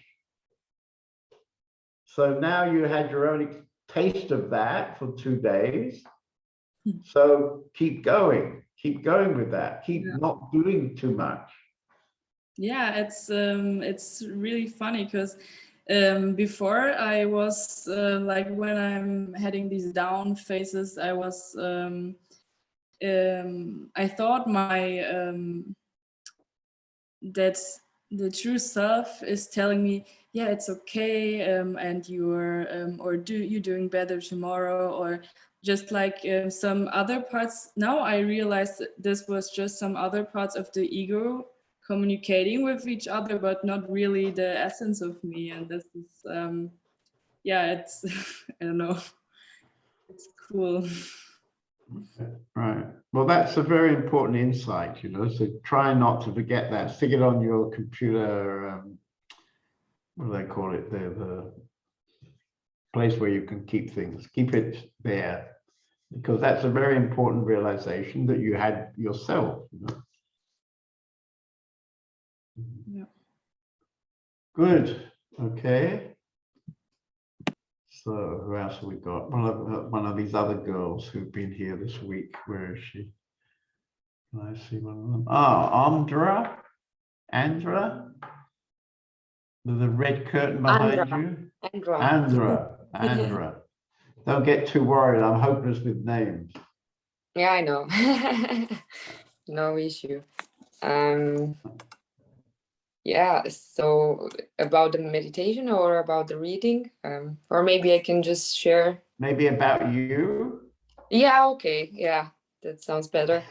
So now you had your own taste of that for 2 days. So keep going with that. Keep not doing too much. Yeah, it's really funny because before I was like when I'm having these down phases, I was I thought my that the true self is telling me, yeah, it's okay, and you're you're doing better tomorrow, or just like some other parts. Now I realized that this was just some other parts of the ego communicating with each other, but not really the essence of me. And this is yeah, it's I don't know, it's cool. Right. Well, that's a very important insight, you know, so try not to forget that. Stick it on your computer, what do they call it? The place where you can keep things. Keep it there, because that's a very important realization that you had yourself, you know? Yeah. Good. Okay. So who else have we got? One of these other girls who've been here this week. Where is she? Can I see one of them? Oh, Andra, with the red curtain behind you. Andra. Don't get too worried. I'm hopeless with names. Yeah, I know. No issue. Yeah, so about the meditation or about the reading, or maybe I can just share. Maybe about you? Yeah, okay. Yeah, that sounds better.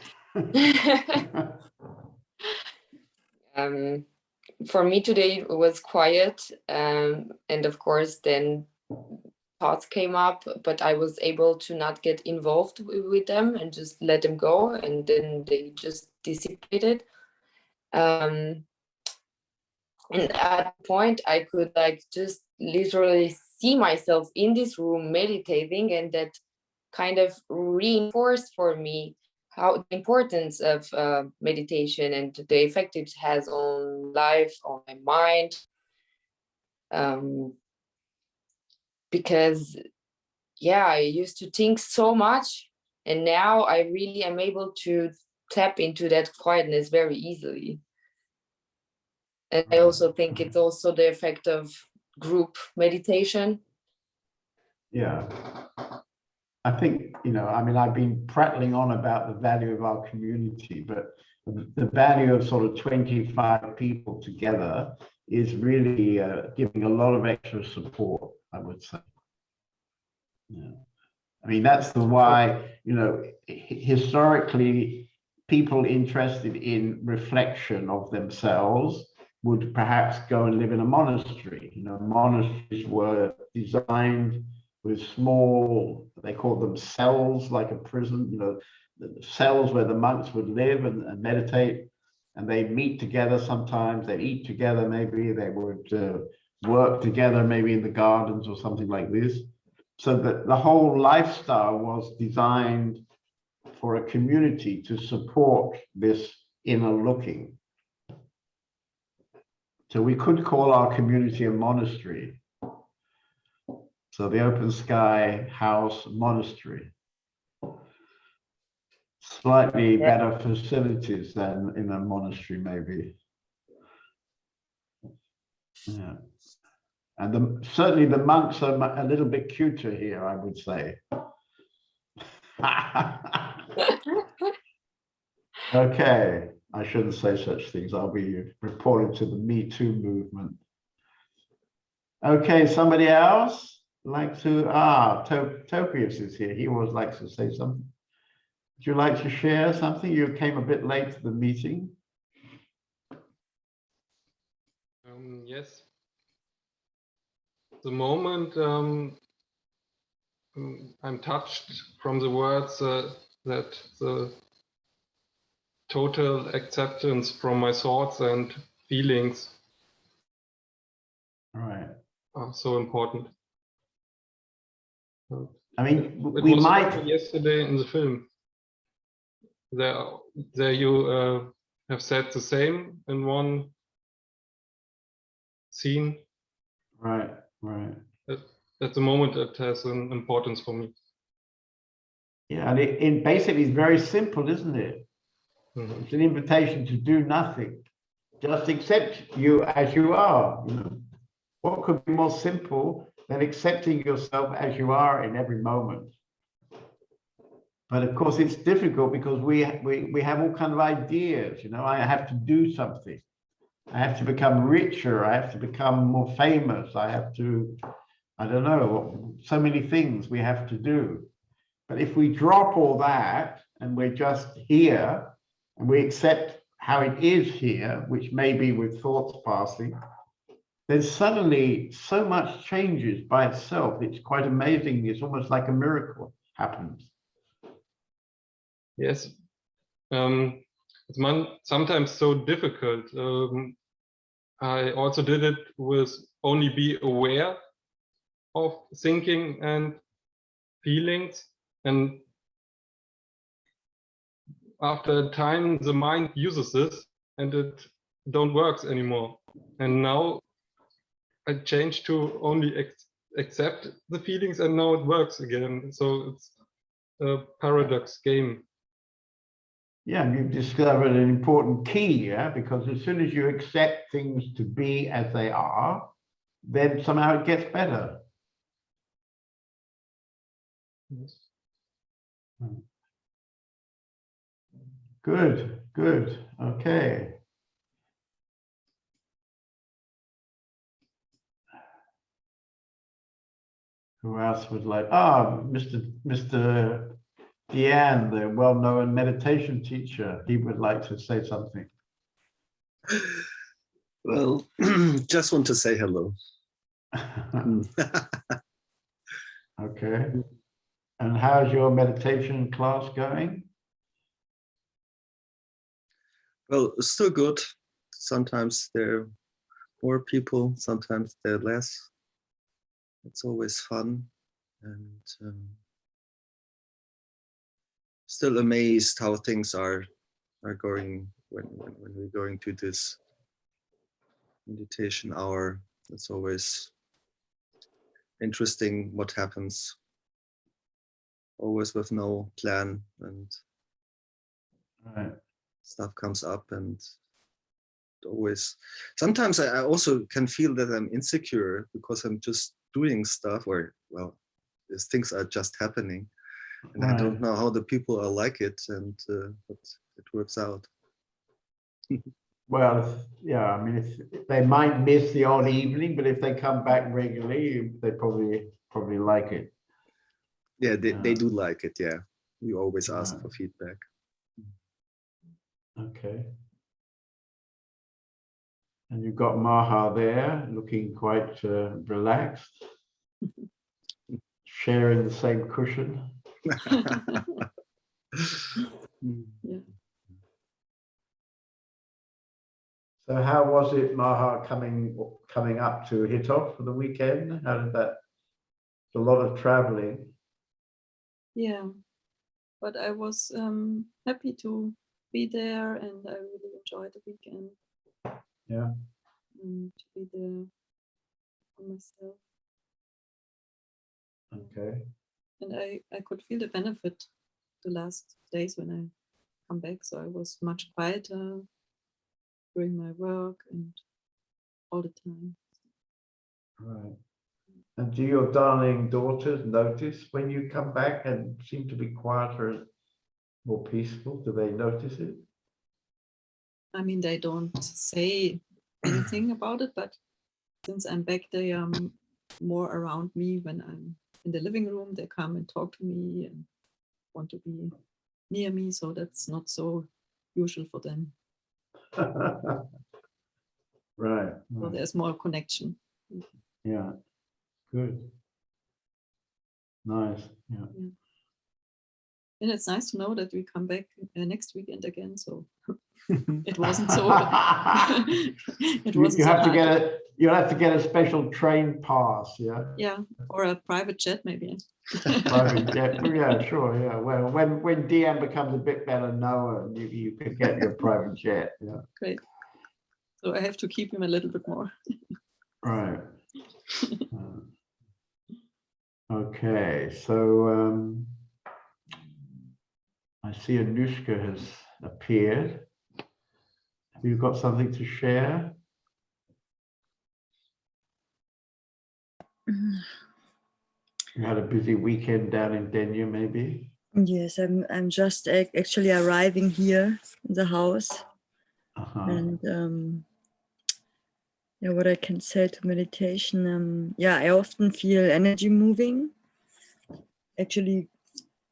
For me today it was quiet, and of course then thoughts came up, but I was able to not get involved with them and just let them go, and then they just dissipated. And at the point I could like just literally see myself in this room meditating, and that kind of reinforced for me how the importance of meditation and the effect it has on life, on my mind. Because yeah, I used to think so much, and now I really am able to tap into that quietness very easily. And I also think it's also the effect of group meditation. Yeah. I think, you know, I mean, I've been prattling on about the value of our community, but the value of sort of 25 people together is really giving a lot of extra support, I would say. Yeah. I mean, that's the why, you know, historically, people interested in reflection of themselves would perhaps go and live in a monastery. You know, monasteries were designed with small, they called them cells, like a prison, you know, the cells where the monks would live and meditate, and they'd meet together sometimes, they'd eat together, maybe they would work together, maybe in the gardens or something like this. So that the whole lifestyle was designed for a community to support this inner looking. So we could call our community a monastery. So the Open Sky House Monastery. Slightly better facilities than in a monastery, maybe. Yeah. And certainly the monks are a little bit cuter here, I would say. Okay. I shouldn't say such things. I'll be reported to the Me Too movement. Okay, somebody else like to, Topius is here. He always likes to say something. Would you like to share something? You came a bit late to the meeting. Yes. The moment I'm touched from the words that the total acceptance from my thoughts and feelings are so important. I mean, it we was might yesterday in the film. There you have said the same in one scene. Right. At the moment, it has an importance for me. Yeah, and it basically is very simple, isn't it? Mm-hmm. It's an invitation to do nothing. Just accept you as you are. You know? What could be more simple than accepting yourself as you are in every moment? But of course, it's difficult because we have all kinds of ideas. You know, I have to do something. I have to become richer. I have to become more famous. I have to, I don't know, so many things we have to do. But if we drop all that and we're just here and we accept how it is here, which may be with thoughts passing, then suddenly so much changes by itself. It's quite amazing. It's almost like a miracle happens. Yes. It's sometimes so difficult. I also did it with only be aware of thinking and feelings, and after a time the mind uses this and it don't works anymore. And now I changed to only accept the feelings, and now it works again. So it's a paradox game. Yeah, and you've discovered an important key, yeah, because as soon as you accept things to be as they are, then somehow it gets better. Yes. Good, good. Okay. Who else would like? Mr. Deanne, the well-known meditation teacher, he would like to say something. Well, just want to say hello. Okay. And how's your meditation class going? Well, still good. Sometimes there are more people, sometimes there are less. It's always fun, and still amazed how things are going when we're going to this meditation hour. It's always interesting what happens, always with no plan, and stuff comes up, and always sometimes I also can feel that I'm insecure because I'm just doing stuff, or well, these things are just happening, and I don't know how the people are like it, and but it works out. Well, yeah, I mean, if they might miss the odd evening, but if they come back regularly, they probably like it. Yeah, they do like it. Yeah, we always ask for feedback. Okay. And you've got Maha there, looking quite relaxed, sharing the same cushion. Yeah. So how was it, Maha, coming up to Hitov for the weekend? How did that? A lot of traveling. Yeah, but I was happy to be there, and I really enjoyed the weekend. Yeah. And to be there for myself. Okay. And I could feel the benefit the last days when I come back. So I was much quieter during my work and all the time. Right. And do your darling daughters notice when you come back and seem to be quieter and more peaceful? Do they notice it? I mean, they don't say anything about it, but since I'm back, they are more around me when I'm in the living room. They come and talk to me and want to be near me. So that's not so usual for them. Right. So there's more connection. Yeah. Good. Nice. Yeah. And it's nice to know that we come back next weekend again. So it wasn't so. It wasn't you so have to hard. get a. You have to get a special train pass. Yeah. Yeah, or a private jet maybe. Private jet. Yeah, sure. Yeah. Well, when DM becomes a bit better known, you could get your private jet. Yeah. Great. So I have to keep him a little bit more. Right. Okay. So I see Anushka has appeared. Have you got something to share? You had a busy weekend down in Denver, maybe? Yes, I'm just actually arriving here in the house. And yeah, what I can say to meditation, yeah, I often feel energy moving. Actually,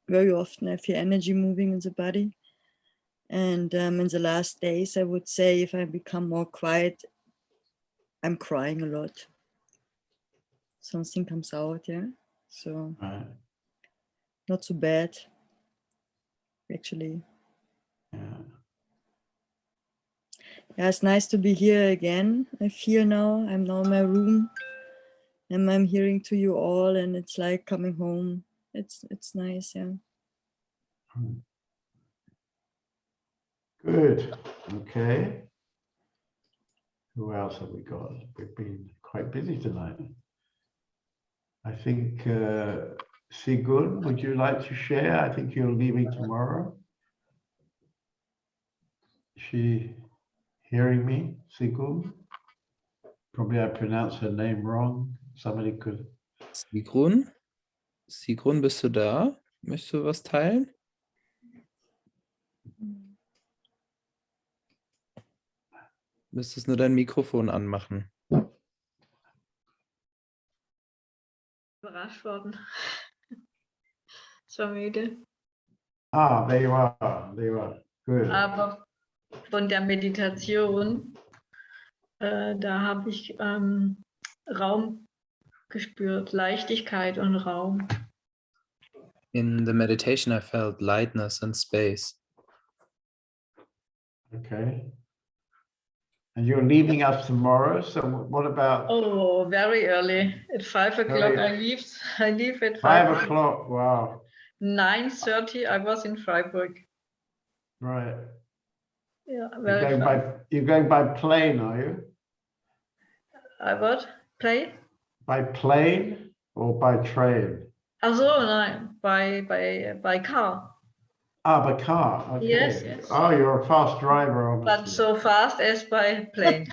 very often I feel energy moving in the body. And in the last days, I would say if I become more quiet, I'm crying a lot. Something comes out, yeah. So not so bad, actually. Yeah, it's nice to be here again. I feel now, I'm now in my room and I'm hearing to you all and it's like coming home. It's nice, yeah. Good. Okay. Who else have we got? We've been quite busy tonight. I think Sigun, would you like to share? I think you're leaving tomorrow. Is she hearing me, Sigun? Probably I pronounced her name wrong. Somebody could. Sigrun? Sigrun, bist du da? Möchtest du was teilen? Müsstest nur dein Mikrofon anmachen. Überrascht worden. So müde. Ah, there you are. There you are. Good. Aber von der Meditation, da habe ich Raum gespürt, Leichtigkeit und Raum. In the meditation, I felt lightness and space. Okay. And you're leaving us tomorrow. So what about? Oh, very early. At 5 o'clock I leave at 5 o'clock. Wow. 9:30 I was in Freiburg. Right. Yeah, You're very fun. you're going by plane, are you? I what? Play? By plane or by train? Also, nein, by car. Ah, by car. Okay. Yes, yes. Oh, you're a fast driver, obviously. But so fast as by plane.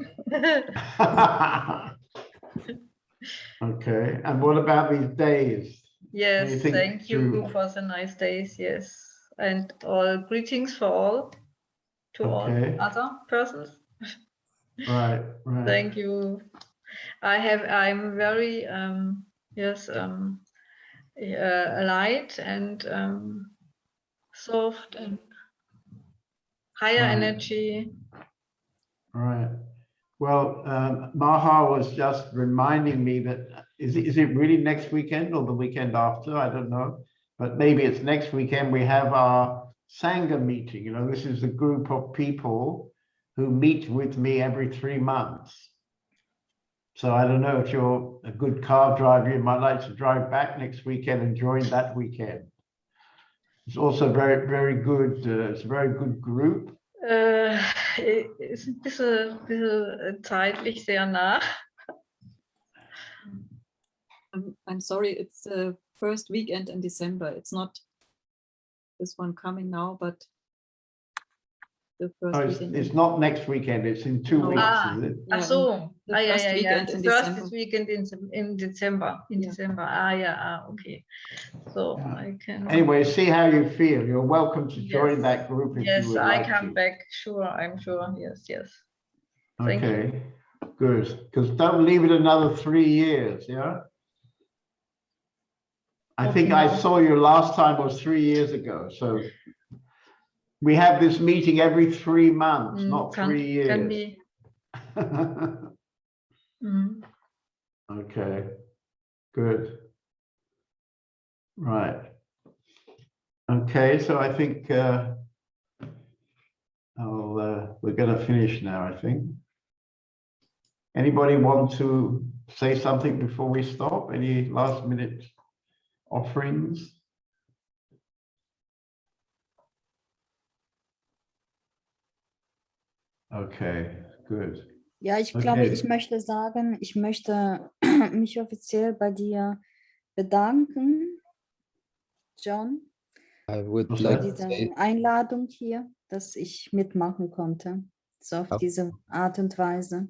Okay. And what about these days? Yes, Anything thank you for the nice days. Yes, and all greetings for all to all other persons. Right, right. Thank you. I'm very light and soft and higher energy. Right. Well, Maha was just reminding me that is it really next weekend or the weekend after? I don't know, but maybe it's next weekend. We have our Sangha meeting. You know, this is a group of people who meet with me every 3 months. So I don't know if you're a good car driver, you might like to drive back next weekend and join that weekend. It's also very, very good. It's a very good group. Ist ein bisschen zeitlich sehr nah. I'm sorry, it's the first weekend in December. It's not this one coming now, but the first weekend. It's not next weekend, it's in 2 weeks, is it? Ach so. The yeah, first yeah, yeah. weekend The in first December. weekend in December. In December. Okay. So I can. Anyway, see how you feel. You're welcome to join Yes. that group if you Yes, would I like come to. back. Sure, I'm sure. Yes, yes. Thank you. Okay, good. Because don't leave it another 3 years, yeah? I think I saw you last time was 3 years ago. So we have this meeting every 3 months, not 3 years. Can be. Okay, good. Right. Okay, so I think we're going to finish now, I think. Anybody want to say something before we stop? Any last minute offerings? Okay, good. Ja, ich glaube, ich möchte sagen, ich möchte mich offiziell bei dir bedanken, John, I would für like to diese say, Einladung hier, dass ich mitmachen konnte, so auf diese Art und Weise.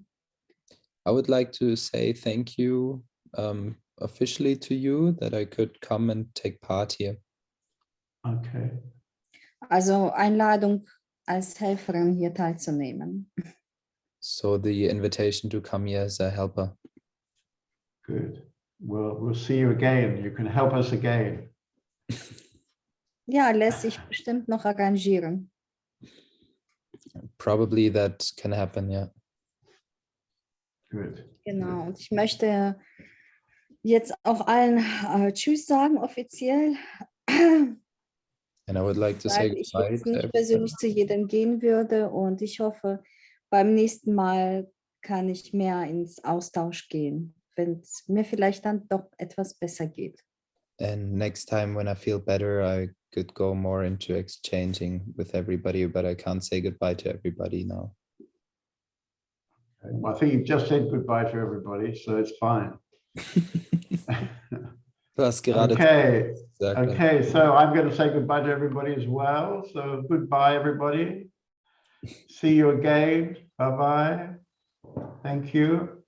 I would like to say thank you officially to you that I could come and take part here. Okay. Also Einladung als Helferin hier teilzunehmen. So the invitation to come here as a helper. Good. Well, we'll see you again. You can help us again. Ja, lässt sich bestimmt noch arrangieren. Probably that can happen, yeah. Good. Genau. Und ich möchte jetzt auch allen Tschüss sagen, offiziell. And I would like to say Weil ich goodbye jetzt to nicht everybody. persönlich zu jedem gehen würde und ich hoffe, beim nächsten Mal kann ich mehr ins Austausch gehen, wenn es mir vielleicht dann doch etwas besser geht. And next time when I feel better, I could go more into exchanging with everybody, but I can't say goodbye to everybody now. Well, I think you've just said goodbye to everybody, so it's fine. Du hast gerade Okay. gesagt, Okay, so I'm going to say goodbye to everybody as well. So goodbye, everybody. See you again. Bye-bye. Thank you.